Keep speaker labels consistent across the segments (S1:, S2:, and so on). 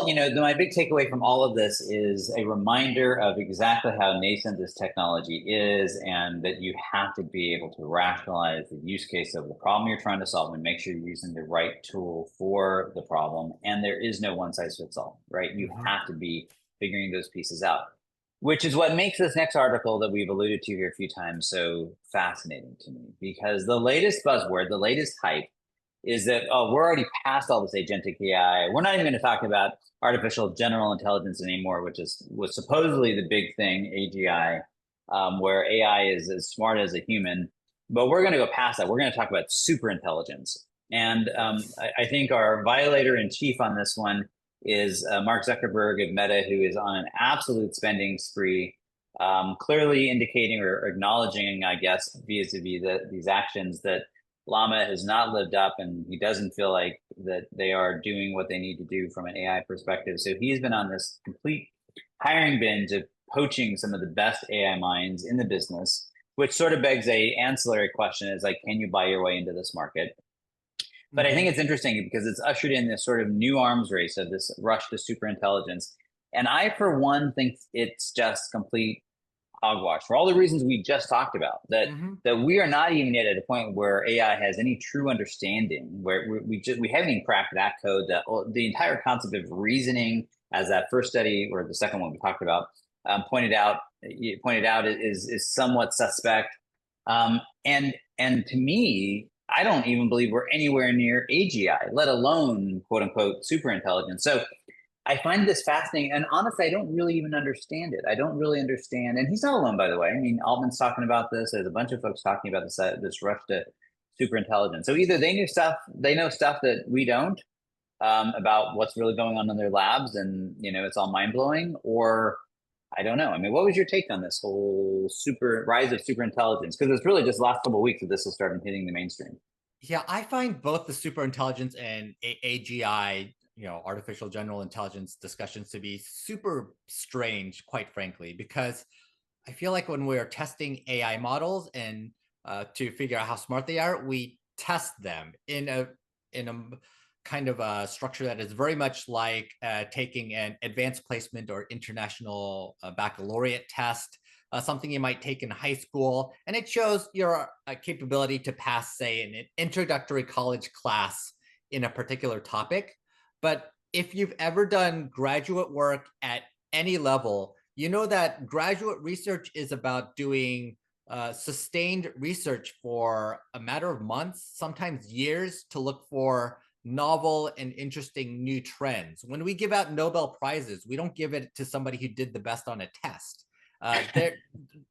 S1: Well, my big takeaway from all of this is a reminder of exactly how nascent this technology is, and that you have to be able to rationalize the use case of the problem you're trying to solve and make sure you're using the right tool for the problem. And there is no one size fits all, right? You
S2: Hmm.
S1: have to be figuring those pieces out, which is what makes this next article that we've alluded to here a few times so fascinating to me, because the latest buzzword, the latest hype is that, oh, we're already past all this agentic AI. We're not even going to talk about artificial general intelligence anymore, which was supposedly the big thing, AGI, where AI is as smart as a human. But we're going to go past that. We're going to talk about superintelligence. And
S2: Yes.
S1: I think our violator in chief on this one is Mark Zuckerberg of Meta, who is on an absolute spending spree, clearly indicating or acknowledging, I guess, vis-a-vis these actions that Llama has not lived up, and he doesn't feel like that they are doing what they need to do from an AI perspective. So he's been on this complete hiring binge of poaching some of the best AI minds in the business, which sort of begs a ancillary question: is like, can you buy your way into this market? But I think
S2: Hmm.
S1: it's interesting because it's ushered in this sort of new arms race of this rush to superintelligence. And I, for one, think it's just complete hogwash for all the reasons we just talked about.
S2: Hmm.
S1: That we are not even yet at a point where AI has any true understanding, where we haven't even cracked that code. That the entire concept of reasoning, as that first study or the second one we talked about pointed out, is somewhat suspect. And to me, I don't even believe we're anywhere near AGI, let alone quote unquote super intelligence. So I find this fascinating, and honestly, I don't really even understand it. I don't really understand, and he's not alone, by the way. I mean, Altman's talking about this. There's a bunch of folks talking about this rush to super intelligence. So either they know stuff that we don't, about what's really going on in their labs, and it's all mind blowing, or I don't know. I mean, what was your take on this whole super rise of super intelligence? Because it's really just the last couple of weeks that this has started hitting the mainstream.
S2: Yeah, I find both the superintelligence and AGI, artificial general intelligence discussions to be super strange, quite frankly, because I feel like when we're testing AI models and to figure out how smart they are, we test them in a kind of a structure that is very much like taking an advanced placement or international baccalaureate test, something you might take in high school, and it shows your capability to pass, say, an introductory college class in a particular topic. But if you've ever done graduate work at any level, you know that graduate research is about doing sustained research for a matter of months, sometimes years, to look for novel and interesting new trends. When we give out Nobel Prizes, we don't give it to somebody who did the best on a test. There,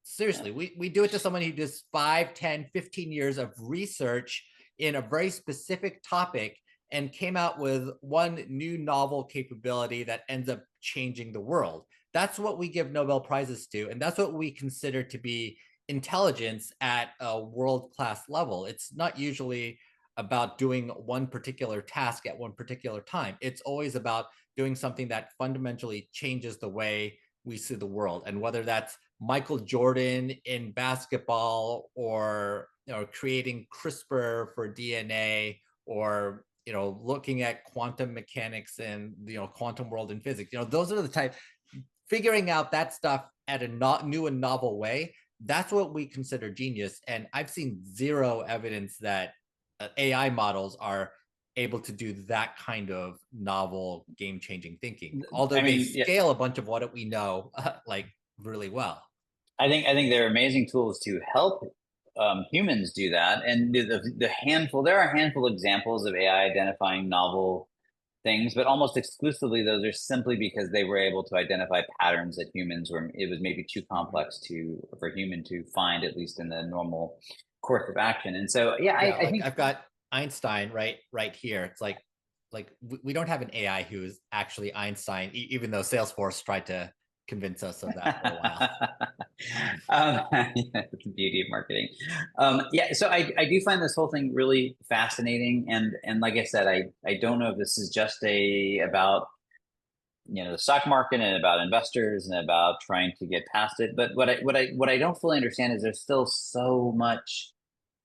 S2: seriously, we do it to someone who does 5, 10, 15 years of research in a very specific topic and came out with one new novel capability that ends up changing the world. That's what we give Nobel Prizes to, and that's what we consider to be intelligence at a world-class level. It's not usually about doing one particular task at one particular time. It's always about doing something that fundamentally changes the way we see the world. And whether that's Michael Jordan in basketball, or creating CRISPR for DNA, or looking at quantum mechanics and quantum world in physics, those are the type, figuring out that stuff at a not new and novel way, that's what we consider genius. And I've seen zero evidence that AI models are able to do that kind of novel, game-changing thinking, although
S1: I
S2: they
S1: mean, yeah,
S2: scale a bunch of what we know like really well.
S1: I think they're amazing tools to help humans do that. And there are a handful of examples of AI identifying novel things, but almost exclusively those are simply because they were able to identify patterns that humans were it was maybe too
S2: Mhm.
S1: complex for human to find, at least in the normal course of action. And so, yeah,
S2: Yeah,
S1: I
S2: like
S1: think
S2: I've got Einstein right here. It's like we don't have an AI who is actually Einstein, even though Salesforce tried to convince us of that for a while.
S1: yeah, that's the beauty of marketing. Yeah, so I do find this whole thing really fascinating, and like I said, I don't know if this is just a about the stock market and about investors and about trying to get past it. But what I don't fully understand is there's still so much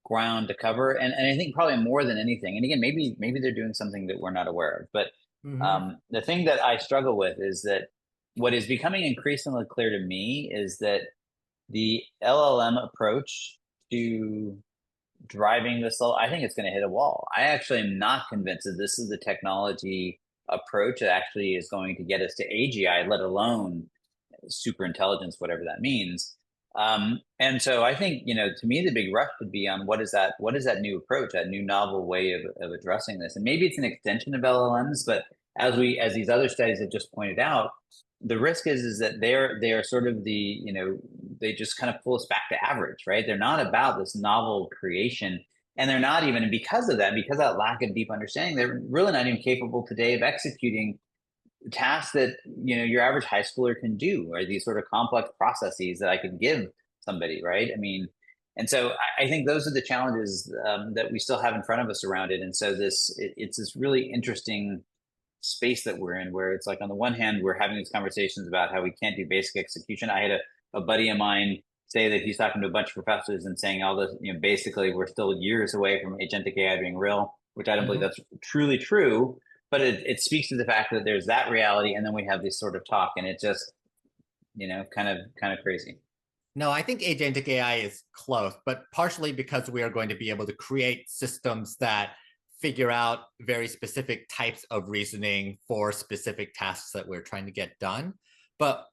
S1: ground to cover, and I think probably more than anything. And again, maybe they're doing something that we're not aware of, but
S2: Mm-hmm.
S1: The thing that I struggle with is that what is becoming increasingly clear to me is that the LLM approach to driving this level, I think it's going to hit a wall. I actually am not convinced that this is the technology approach that actually is going to get us to AGI, let alone super intelligence, whatever that means. And so I think, to me, the big rush would be on what is that new approach, that new novel way of addressing this. And maybe it's an extension of LLMs, but as these other studies have just pointed out, the risk is that they are sort of they just kind of pull us back to average, right? They're not about this novel creation. And they're not even, and because of that lack of deep understanding, they're really not even capable today of executing tasks that your average high schooler can do, or these sort of complex processes that I could give somebody, right? I mean, and so I think those are the challenges that we still have in front of us around it. And so it's this really interesting space that we're in, where it's like, on the one hand, we're having these conversations about how we can't do basic execution. I had a buddy of mine say that he's talking to a bunch of professors and saying all this, basically we're still years away from agentic AI being real, which I don't believe that's truly true. But it speaks to the fact that there's that reality, and then we have this sort of talk, and it just, kind of crazy.
S2: No, I think agentic AI is close, but partially because we are going to be able to create systems that figure out very specific types of reasoning for specific tasks that we're trying to get done. But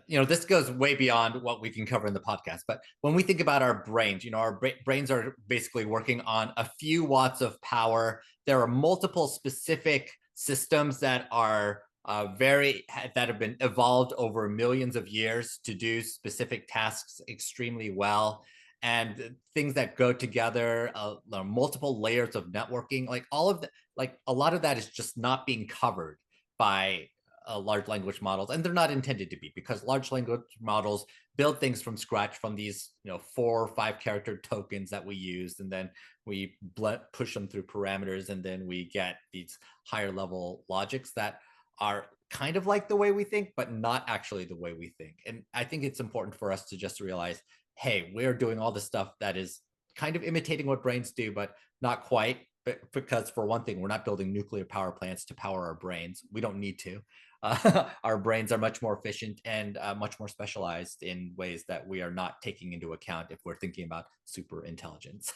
S2: this goes way beyond what we can cover in the podcast. But when we think about our brains, our brains are basically working on a few watts of power. There are multiple specific systems that are that have been evolved over millions of years to do specific tasks extremely well, and things that go together, multiple layers of networking, like all of the, like a lot of that is just not being covered by large language models, and they're not intended to be, because large language models build things from scratch from these 4 or 5 character tokens that we use, and then we push them through parameters, and then we get these higher level logics that are kind of like the way we think, but not actually the way we think. And I think it's important for us to just realize, hey, we're doing all this stuff that is kind of imitating what brains do, but not quite. Because for one thing, we're not building nuclear power plants to power our brains. We don't need to. Our brains are much more efficient and much more specialized in ways that we are not taking into account if we're thinking about super intelligence.